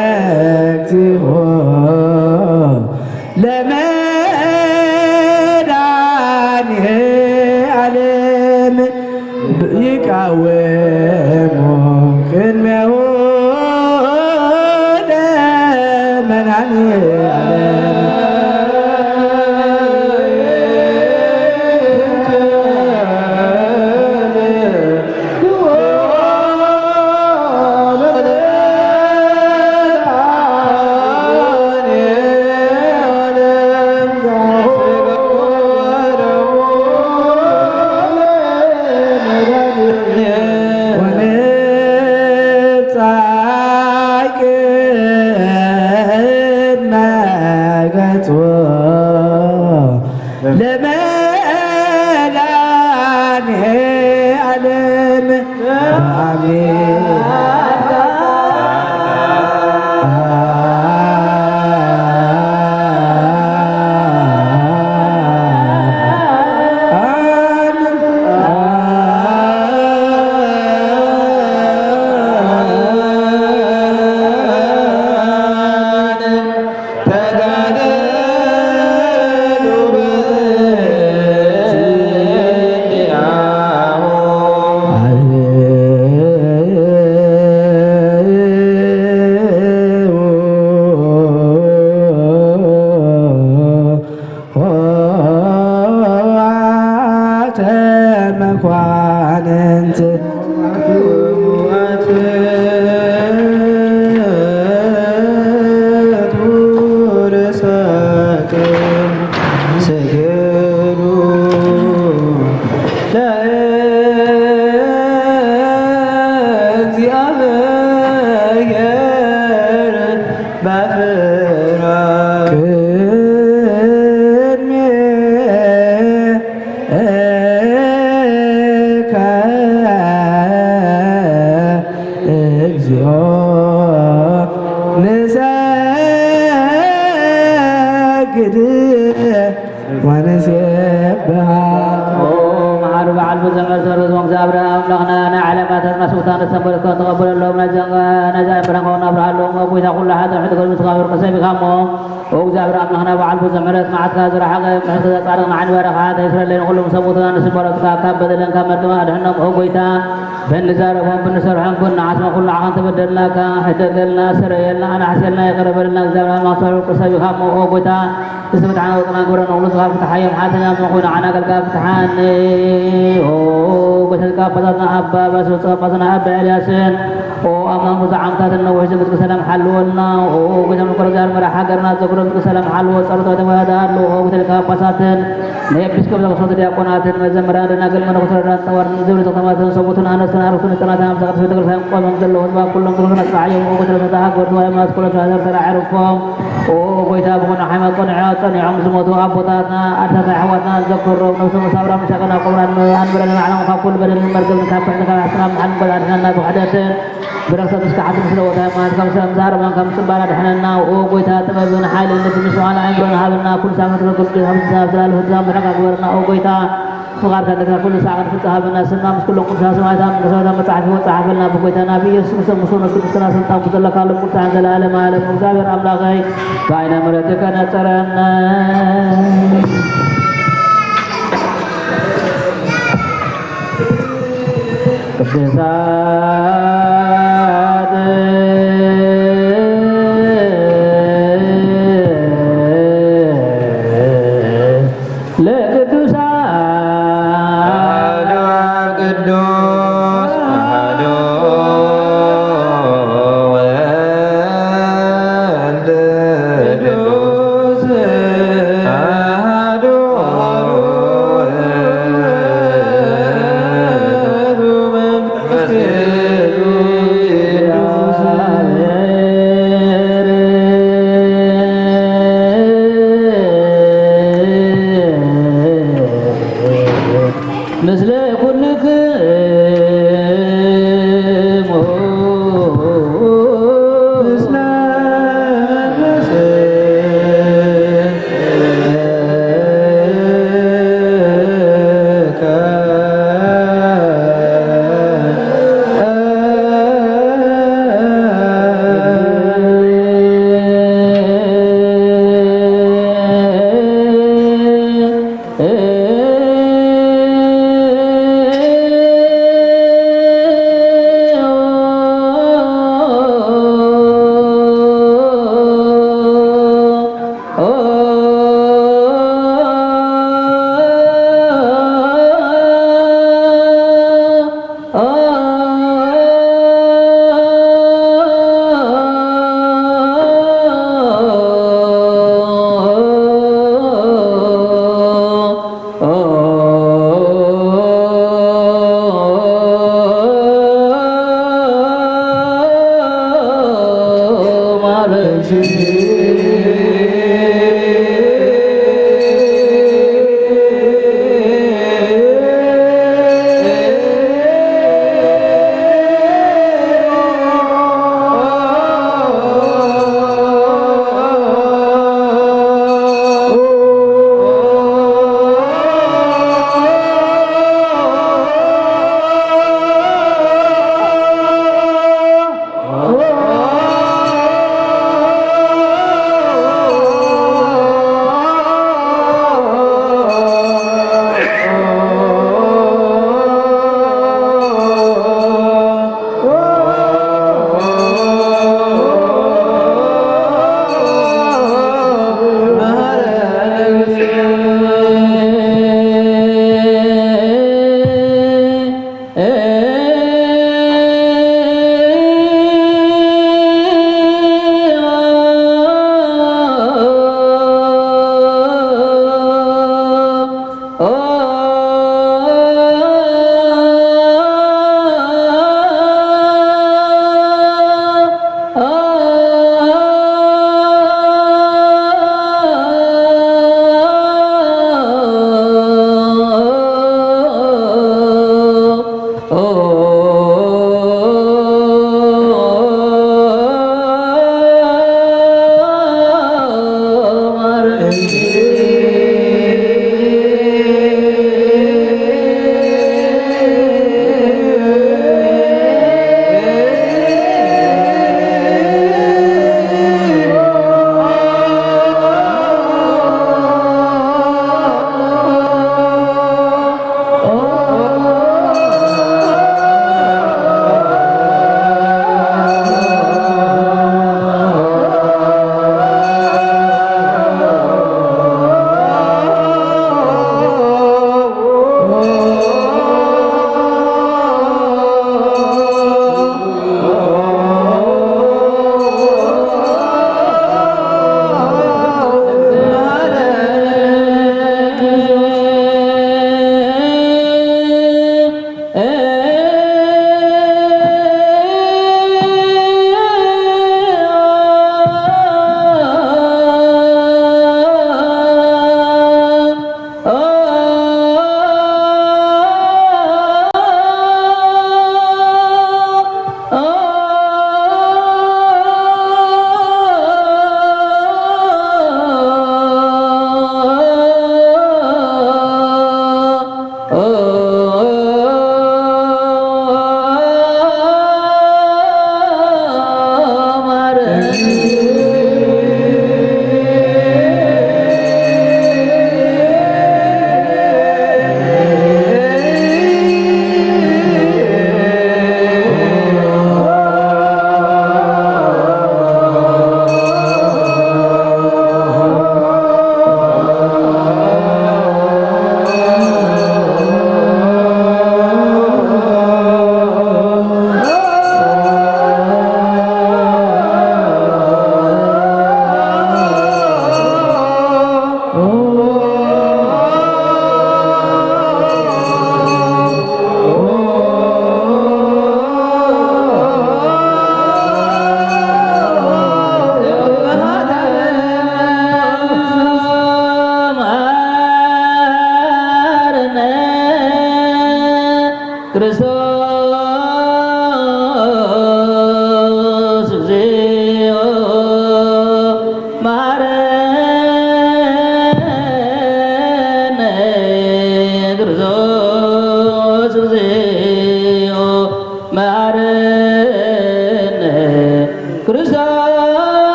መላእክቲሆ ለመድኃኒየ ዓለም ይቃወሙ ቅድሜሁ ለመድኃኒየ ዓለም ለመድኃኒየ ዓለም አሜን። መኳንንት ንሰግድ ወንሴብሐ መዓር በዓል በዘመን ዘመን እግዚአብሔር አምላክና ናይ ዓለማታት መስዋዕታን ሰንበትካ ተቀበለሎም ናይዛ ብረንከውና ብርሃሎም ወይታ ኩሉ ሓደ ሕድ ገሉ ተኻብር ከሰቢኻሞ እግዚአብሔር አምላክና በዓል በዘመረት ማዓትካ ዝረሓቀ ምሕረት ጻድቅ መዓን በረኻ ተይስረለይን ኩሎም ሰሙትና ንስበረትካ ካብ በደለን ካብ መርገማ ኣድሕኖም ጎይታ በንዛረቦም ብንሰርሖም ኩና ዓስመ ኩሉ ዓኸን ተበደልናካ ሕደገልና ስረየልና ኣናሕስየልና የቀረበልና እግዚአብሔር አምላክ ሰቢኻሞ ጎይታ استمتعنا وطلعنا قبرنا ونصها فتحيا محاتنا من عنا قلقا فتحاني وبتلقى بطاتنا أبا بس وصفاتنا أبا الياسين وأمام وزعمتات النوح جمسك سلام حلولنا وقسم القرزار مرا حقرنا زقرم سلام حلو صارت وتمهدار له وبتلقى بساتن نيبس كبدا وصوت دياقوناتن مزمران نقل من وصرنا تور نزول تقماتن صوتنا أنسنا ركن تناتنا مزقر في تقر سام قوم مزل وزبا كلهم كلنا سعيهم وبتلقى تحق ورتوا ما كل شهر ترى عرفهم وقيتا بكون حما كون عاطن عم زموتو أبوتاتنا أتى حواتنا ذكرهم نفس مسابرة مشاكلنا قبرنا أنبرنا معنا وقول بدل المركز كافحنا كاسلام عن بدرنا بحدث بركة مسكحة مسلو وتهمان كم سمزار من كم سبارة دحنا وقويتها تمرون حال اللي تمسوا على عمرنا هابنا كل ساعة كل هم ساعة الهزام بركة أكبرنا وقويتها فقار كذا كل ساعة كل ساعة بنا سنة مس كل ساعة سمعتها من سنة متعرف وتعرف لنا بقويتها نبي يسوع مسلم كل سنة سنة مطلق على كل ساعة العالم عالم مزابر أملاغي فاين مرتك نصرنا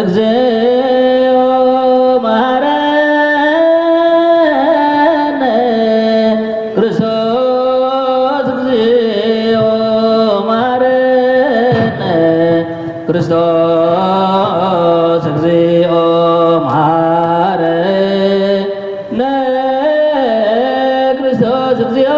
እግዚኦ መሐረነ ክርስቶስ እግዚኦ መሐረነ ክርስቶስ እግዚኦ መሐረነ ክርስቶስ እግዚኦ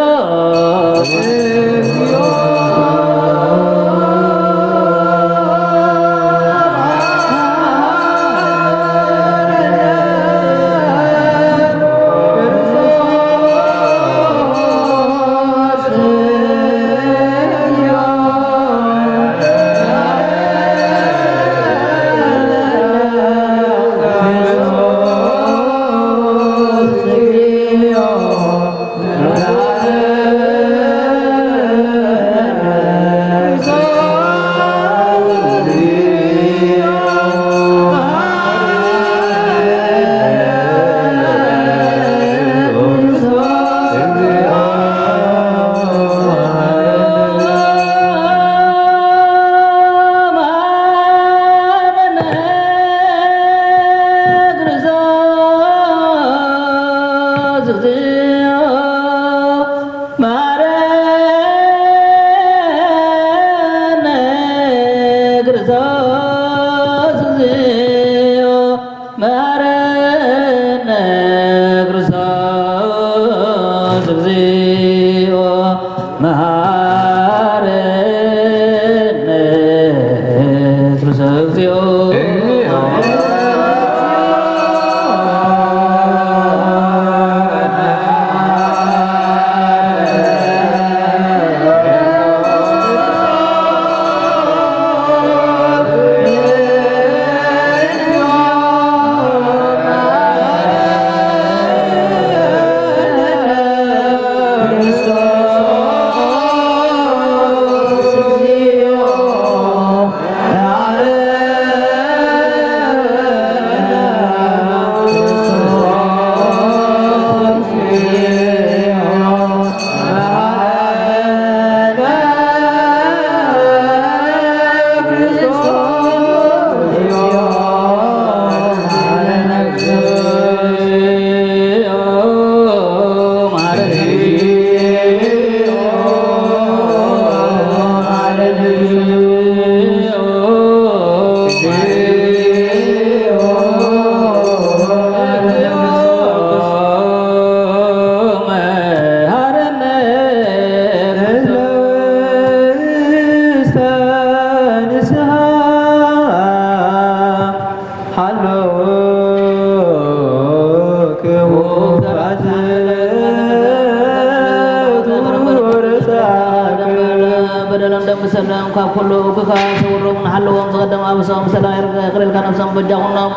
በደለም ደምሰለም ካብ ኩሉ ክካ ሰውሮም ንሓለዎም ዝቀደም ኣብሶም ሰላም ይኽልልካ ነብሶም በጃኹኖም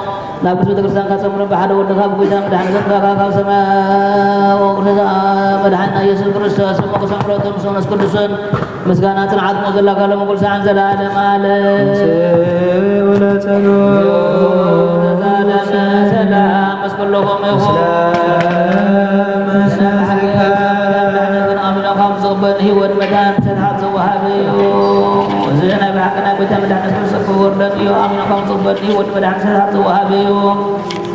ናብ ቅዱስ ቤተክርስትያን ካፀምሮም ብሓደ ወድካ ብጎይታ መድሓኒ ዘንካ ካብ ሰማያዊ ቅዱስ መድሓኒና ኢየሱስ ክርስቶስ ሞገስ ኣምሮትን ምስ መንፈስ ቅዱስን ምስጋና ፅንዓት ሞ ዘላካ ለመጎል ሰዓን ዘለዓለም ዓለም ሰላም መስከለኹም ይኹን ካብ ዝቕበል ሂወት መዳን ሰድሓት ዘወሃብ እዩ እዚ ናይ ብሓቂ ናይ ጎይታ መድሓኒ ክርስቶስ ክወርደን እዩ ኣሚኖ ካብ ዝቕበል ሂወት መድሓኒ ሰድሓት ዘወሃብ እዩ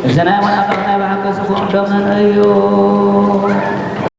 እዚ ናይ መናቐር ናይ ብሓቂ ዝኩን ደመን እዩ